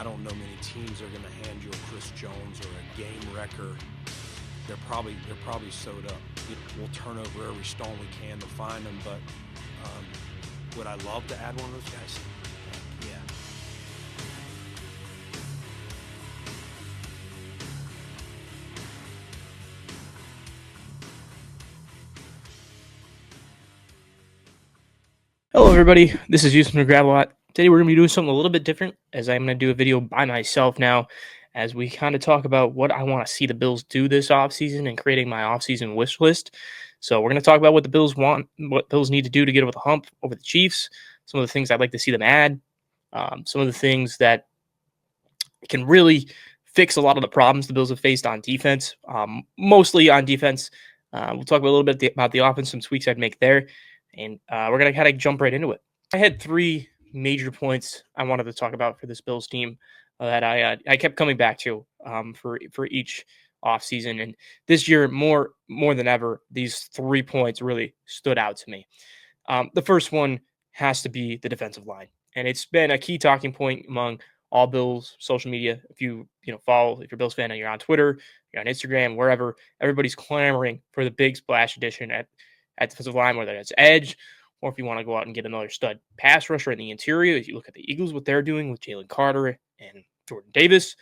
I don't know many teams are going to hand you a Chris Jones or a game wrecker. They're probably sewed up. We'll turn over every stone we can to find them, but would I love to add one of those guys? Yeah. Hello everybody, this is Houston from Gravelot. Today we're going to be doing something a little bit different, as I'm going to do a video by myself now, as we kind of talk about what I want to see the Bills do this offseason and creating my offseason wish list. So we're going to talk about what the Bills want, what Bills need to do to get over the hump over the Chiefs, some of the things I'd like to see them add, some of the things that can really fix a lot of the problems the Bills have faced on defense, mostly on defense. We'll talk a little bit about the offense, some tweaks I'd make there, and we're going to kind of jump right into it. I had three major points I wanted to talk about for this Bills team that I kept coming back to for each offseason. And this year, more than ever, these 3 points really stood out to me. The first one has to be the defensive line, and it's been a key talking point among all Bills social media. If you follow, if you're a Bills fan and you're on Twitter, you're on Instagram, wherever, everybody's clamoring for the big splash addition at defensive line, whether it's edge or if you want to go out and get another stud pass rusher in the interior. If you look at the Eagles, what they're doing with Jalen Carter and Jordan Davis,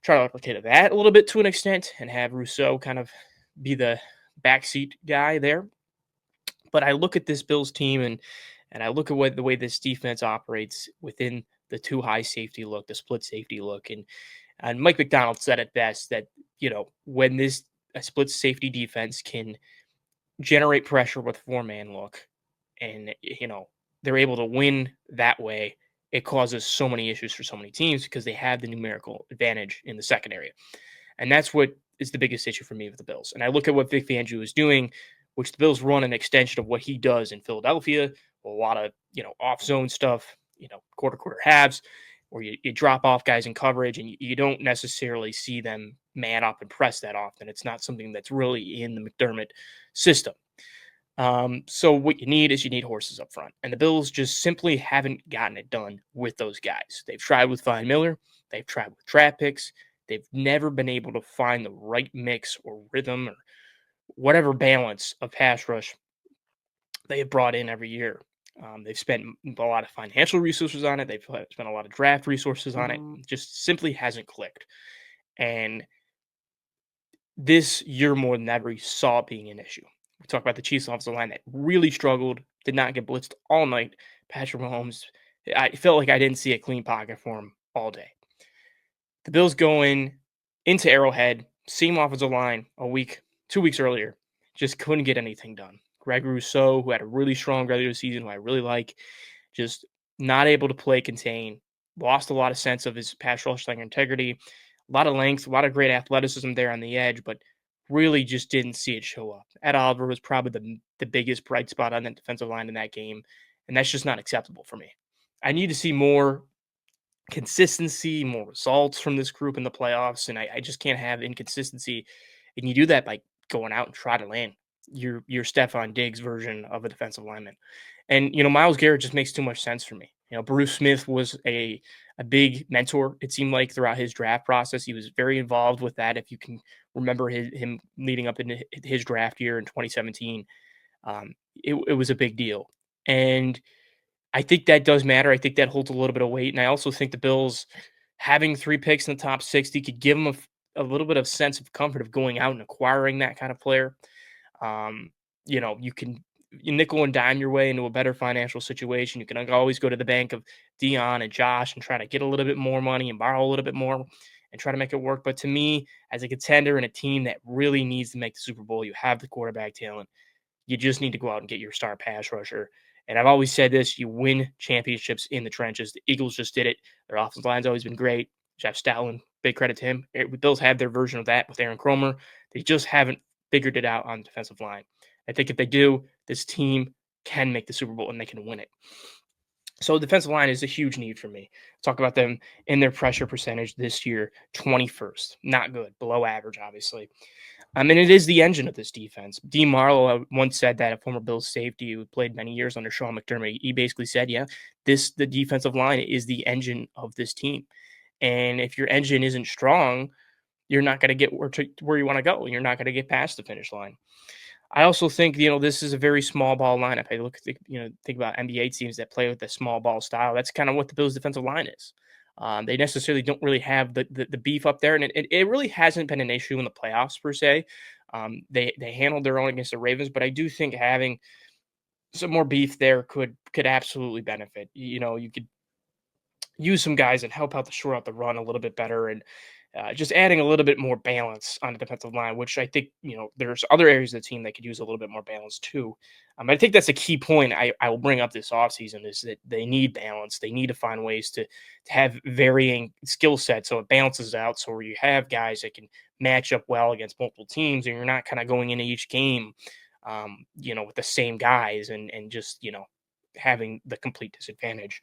try to replicate that a little bit to an extent and have Rousseau kind of be the backseat guy there. But I look at this Bills team and I look at the way this defense operates within the two high safety look, the split safety look, and Mike McDonald said it best that when this a split safety defense can generate pressure with 4-man look, and they're able to win that way, it causes so many issues for so many teams because they have the numerical advantage in the secondary, and that's what is the biggest issue for me with the Bills. And I look at what Vic Fangio is doing, which the Bills run an extension of what he does in Philadelphia, a lot of off zone stuff, quarter halves, where you drop off guys in coverage and you don't necessarily see them man up and press that often. It's not something that's really in the McDermott system. So what you need horses up front, and the Bills just simply haven't gotten it done with those guys. They've tried with Von Miller, they've tried with draft picks, they've never been able to find the right mix or rhythm or whatever balance of pass rush they have brought in every year. They've spent a lot of financial resources on it. They've spent a lot of draft resources on it. It just simply hasn't clicked. And this year more than ever, you saw it being an issue. We talk about the Chiefs offensive line that really struggled, did not get blitzed all night. Patrick Mahomes, I felt like I didn't see a clean pocket for him all day. The Bills going into Arrowhead, same offensive line 2 weeks earlier, just couldn't get anything done. Greg Rousseau, who had a really strong regular season, who I really like, just not able to play contain, lost a lot of sense of his pass rush integrity, a lot of length, a lot of great athleticism there on the edge, but really just didn't see it show up. Ed Oliver was probably the biggest bright spot on that defensive line in that game, and that's just not acceptable for me. I need to see more consistency, more results from this group in the playoffs, and I just can't have inconsistency. And you do that by going out and try to land your Stephon Diggs version of a defensive lineman. And Myles Garrett just makes too much sense for me. Bruce Smith was a big mentor, it seemed like, throughout his draft process. He was very involved with that. If you can remember him leading up into his draft year in 2017, it was a big deal. And I think that does matter. I think that holds a little bit of weight. And I also think the Bills having 3 picks in the top 60 could give them a little bit of sense of comfort of going out and acquiring that kind of player. You nickel and dime your way into a better financial situation. You can always go to the bank of Dion and Josh and try to get a little bit more money and borrow a little bit more and try to make it work. But to me, as a contender and a team that really needs to make the Super Bowl, you have the quarterback talent. You just need to go out and get your star pass rusher. And I've always said this, you win championships in the trenches. The Eagles just did it. Their offensive line's always been great. Jeff Stoutland, big credit to him. The Bills have their version of that with Aaron Cromer. They just haven't figured it out on the defensive line. I think if they do, this team can make the Super Bowl and they can win it. So defensive line is a huge need for me. Talk about them in their pressure percentage this year, 21st. Not good, below average, obviously. And it is the engine of this defense. Dean Marlowe once said that, a former Bills safety who played many years under Sean McDermott. He basically said, the defensive line is the engine of this team. And if your engine isn't strong, you're not going to get where you want to go. You're not going to get past the finish line. I also think, this is a very small ball lineup. I think about NBA teams that play with the small ball style. That's kind of what the Bills' defensive line is. They necessarily don't really have the beef up there, and it really hasn't been an issue in the playoffs per se. They handled their own against the Ravens, but I do think having some more beef there could absolutely benefit. You could use some guys and help out the shore out the run a little bit better, and just adding a little bit more balance on the defensive line, which I think, there's other areas of the team that could use a little bit more balance too. I think that's a key point I will bring up this offseason is that they need balance. They need to find ways to have varying skill sets so it balances out. So where you have guys that can match up well against multiple teams, and you're not kind of going into each game, with the same guys and just, having the complete disadvantage.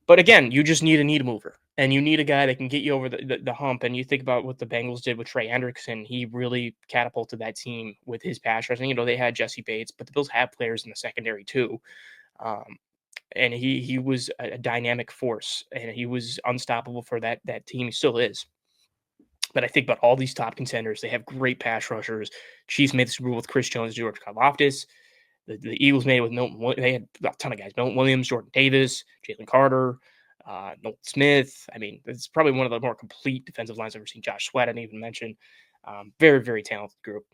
But again, you just need a need mover, and you need a guy that can get you over the hump. And you think about what the Bengals did with Trey Hendrickson. He really catapulted that team with his pass rushing. They had Jesse Bates, but the Bills have players in the secondary too. Um, and he was a dynamic force, and he was unstoppable for that team. He still is. But I think about all these top contenders. They have great pass rushers. Chiefs made the Super Bowl with Chris Jones, George Karlaftis. The Eagles made it with Milton. They had a ton of guys: Milton Williams, Jordan Davis, Jalen Carter, Nolan Smith. I mean, it's probably one of the more complete defensive lines I've ever seen. Josh Sweat, I didn't even mention. Very, very talented group.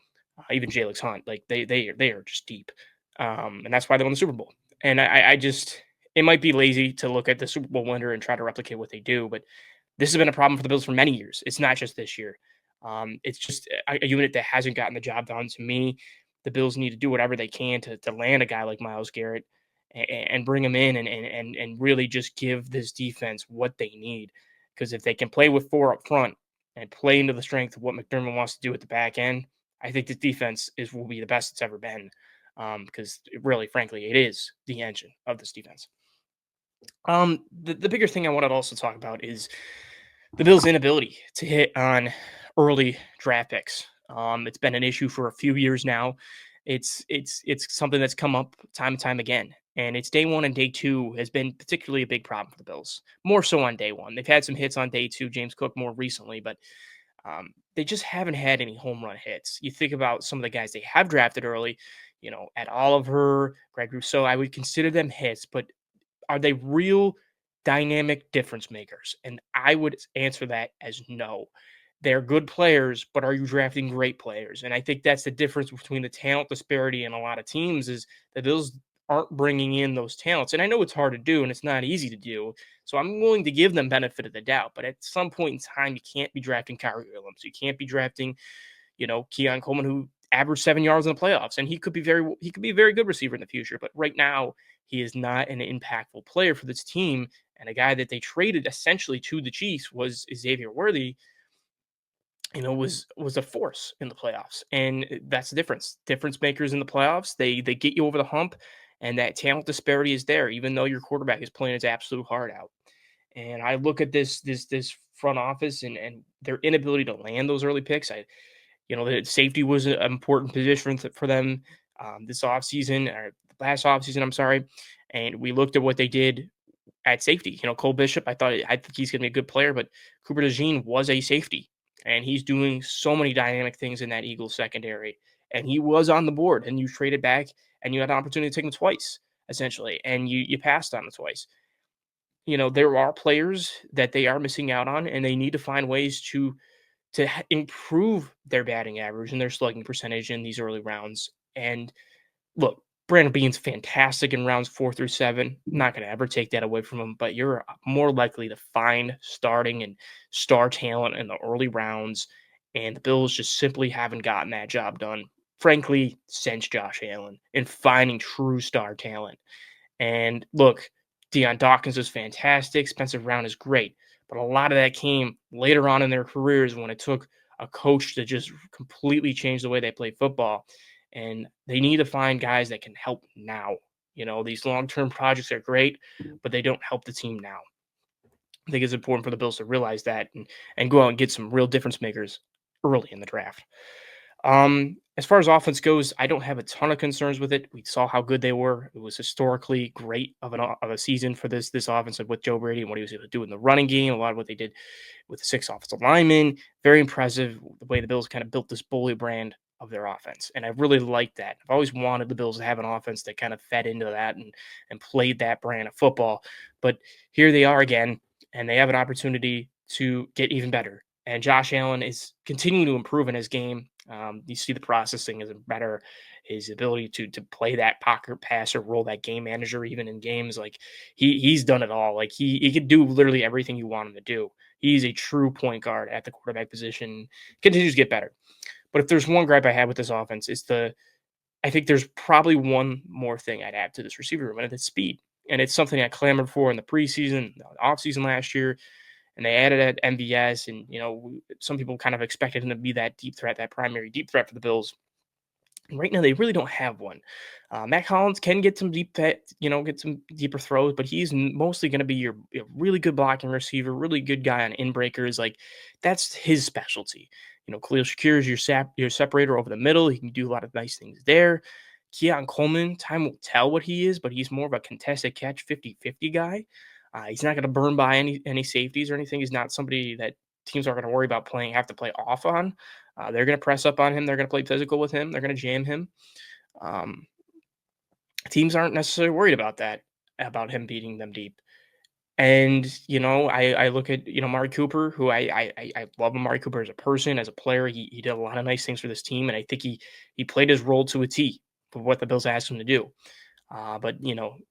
Even Jalen Hunt, like they are just deep, and that's why they won the Super Bowl. And I just, it might be lazy to look at the Super Bowl winner and try to replicate what they do, but this has been a problem for the Bills for many years. It's not just this year. It's just a unit that hasn't gotten the job done. To me, the Bills need to do whatever they can to land a guy like Myles Garrett and bring him in and really just give this defense what they need. Because if they can play with four up front and play into the strength of what McDermott wants to do at the back end, I think this defense will be the best it's ever been. Because really, frankly, it is the engine of this defense. The bigger thing I wanted to also talk about is the Bills' inability to hit on early draft picks. It's been an issue for a few years now. It's something that's come up time and time again, and it's day one and day two has been particularly a big problem for the Bills. More so on day one. They've had some hits on day two. James Cook more recently, but they just haven't had any home run hits. You think about some of the guys they have drafted early. Ed Oliver, Greg Rousseau. I would consider them hits, but are they real dynamic difference makers? And I would answer that as no. They're good players, but are you drafting great players? And I think that's the difference between the talent disparity in a lot of teams is the Bills aren't bringing in those talents. And I know it's hard to do and it's not easy to do. So I'm willing to give them benefit of the doubt. But at some point in time, you can't be drafting Kyrie Williams. You can't be drafting, Keon Coleman, who averaged 7 yards in the playoffs. And he could be a very good receiver in the future. But right now, he is not an impactful player for this team. And a guy that they traded essentially to the Chiefs was Xavier Worthy, was a force in the playoffs. And that's the difference. Difference makers in the playoffs, they get you over the hump, and that talent disparity is there, even though your quarterback is playing his absolute heart out. And I look at this front office and their inability to land those early picks. The safety was an important position for them this offseason, or last offseason, I'm sorry. And we looked at what they did at safety. Cole Bishop, I think he's going to be a good player, but Cooper DeJean was a safety, and he's doing so many dynamic things in that Eagles secondary. And he was on the board, and you traded back, and you had an opportunity to take him twice, essentially, and you passed on him twice. There are players that they are missing out on, and they need to find ways to improve their batting average and their slugging percentage in these early rounds. And look, Brandon Beane's fantastic in rounds 4 through 7. Not going to ever take that away from him, but you're more likely to find starting and star talent in the early rounds. And the Bills just simply haven't gotten that job done, frankly, since Josh Allen, in finding true star talent. And look, Deion Dawkins is fantastic. Spencer Brown is great. But a lot of that came later on in their careers when it took a coach to just completely change the way they play football. And they need to find guys that can help now. These long-term projects are great, but they don't help the team now. I think it's important for the Bills to realize that and go out and get some real difference makers early in the draft. As far as offense goes, I don't have a ton of concerns with it. We saw how good they were. It was historically great of a season for this offense with Joe Brady and what he was able to do in the running game. A lot of what they did with the 6 offensive linemen, very impressive. The way the Bills kind of built this bully brand of their offense, and I really like that. I've always wanted the Bills to have an offense that kind of fed into that and played that brand of football. But here they are again, and they have an opportunity to get even better. And Josh Allen is continuing to improve in his game. You see the processing is better, his ability to play that pocket passer, roll that game manager, even in games like he's done it all. Like he could do literally everything you want him to do. He's a true point guard at the quarterback position. Continues to get better. But if there's one gripe I have with this offense, I think there's probably one more thing I'd add to this receiver room, and it's speed. And it's something I clamored for in the preseason, the offseason last year, and they added at MVS. And, some people kind of expected him to be that deep threat, that primary deep threat for the Bills. And right now, they really don't have one. Matt Collins can get some get some deeper throws, but he's mostly going to be your really good blocking receiver, really good guy on in breakers. Like that's his specialty. Khalil Shakir is your separator over the middle. He can do a lot of nice things there. Keon Coleman, time will tell what he is, but he's more of a contested catch 50-50 guy. He's not going to burn by any safeties or anything. He's not somebody that teams are going to worry about have to play off on. They're going to press up on him. They're going to play physical with him. They're going to jam him. Teams aren't necessarily worried about him beating them deep. And, I look at, Amari Cooper, who I love Amari Cooper as a person, as a player. He did a lot of nice things for this team, and I think he played his role to a T for what the Bills asked him to do. But,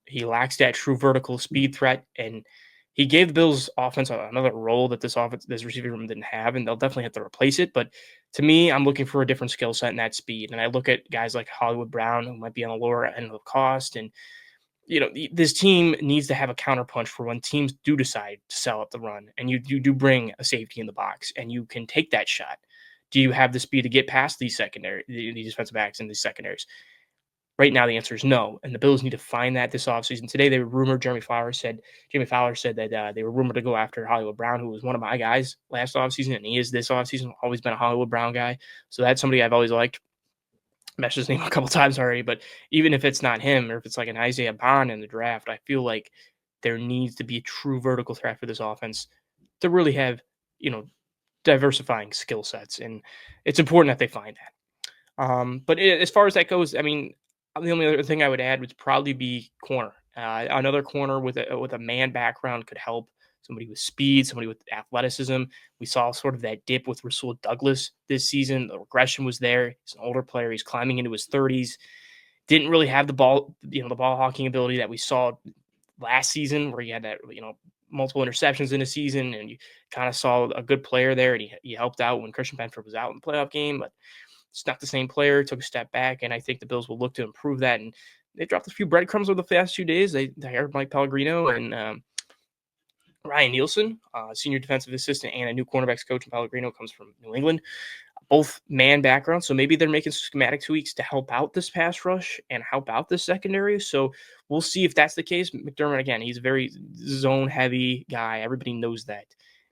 he lacks that true vertical speed threat, and he gave the Bills offense another role that this receiver room didn't have, and they'll definitely have to replace it. But to me, I'm looking for a different skill set and that speed. And I look at guys like Hollywood Brown, who might be on the lower end of the cost, and this team needs to have a counterpunch for when teams do decide to sell up the run, and you do bring a safety in the box, and you can take that shot. Do you have the speed to get past these defensive backs and these secondaries? Right now, the answer is no, and the Bills need to find that this offseason. Today, they were rumored. Jamie Fowler said that they were rumored to go after Hollywood Brown, who was one of my guys last offseason, and he is this offseason. Always been a Hollywood Brown guy, so that's somebody I've always liked. Mentioned his name a couple times already, but even if it's not him, or if it's like an Isaiah Bond in the draft, I feel like there needs to be a true vertical threat for this offense to really have, diversifying skill sets, and it's important that they find that. But as far as that goes, I mean, the only other thing I would add would probably be corner. Another corner with a man background could help. Somebody with speed, somebody with athleticism. We saw sort of that dip with Rasul Douglas this season. The regression was there. He's an older player. He's climbing into his 30s. Didn't really have the ball hawking ability that we saw last season, where he had that, multiple interceptions in a season, and you kind of saw a good player there, and he helped out when Christian Benford was out in the playoff game, but it's not the same player. Took a step back, and I think the Bills will look to improve that. And they dropped a few breadcrumbs over the past few days. They hired Mike Pellegrino and Ryan Nielsen, senior defensive assistant and a new cornerbacks coach. And Pellegrino comes from New England, both man backgrounds. So maybe they're making schematic tweaks to help out this pass rush and help out this secondary. So we'll see if that's the case. McDermott, again, he's a very zone heavy guy. Everybody knows that.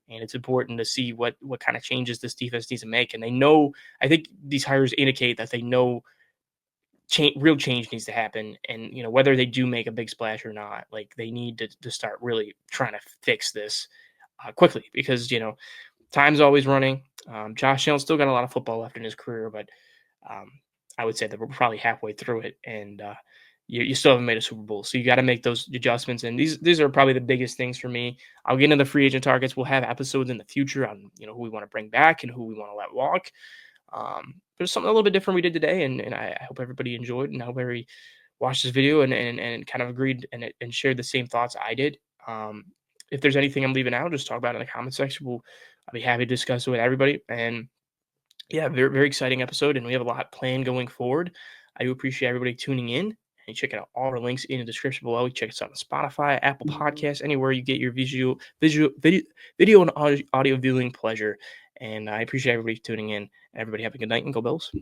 And it's important to see what kind of changes this defense needs to make. And they know, I think these hires indicate that they know real change needs to happen. And, whether they do make a big splash or not, like they need to start really trying to fix this quickly, because, time's always running. Josh Allen still got a lot of football left in his career, but I would say that we're probably halfway through it, and you still haven't made a Super Bowl. So you got to make those adjustments. And these are probably the biggest things for me. I'll get into the free agent targets. We'll have episodes in the future on, who we want to bring back and who we want to let walk. But it's something a little bit different we did today. And I hope everybody enjoyed, and I hope everybody watched this video and kind of agreed and shared the same thoughts I did. If there's anything I'm leaving out, just talk about it in the comment section. I'll be happy to discuss it with everybody. And yeah, very, very exciting episode. And we have a lot planned going forward. I do appreciate everybody tuning in. And check out all our links in the description below. Check us out on Spotify, Apple Podcasts, anywhere you get your video and audio viewing pleasure. And I appreciate everybody tuning in. Everybody have a good night, and go Bills.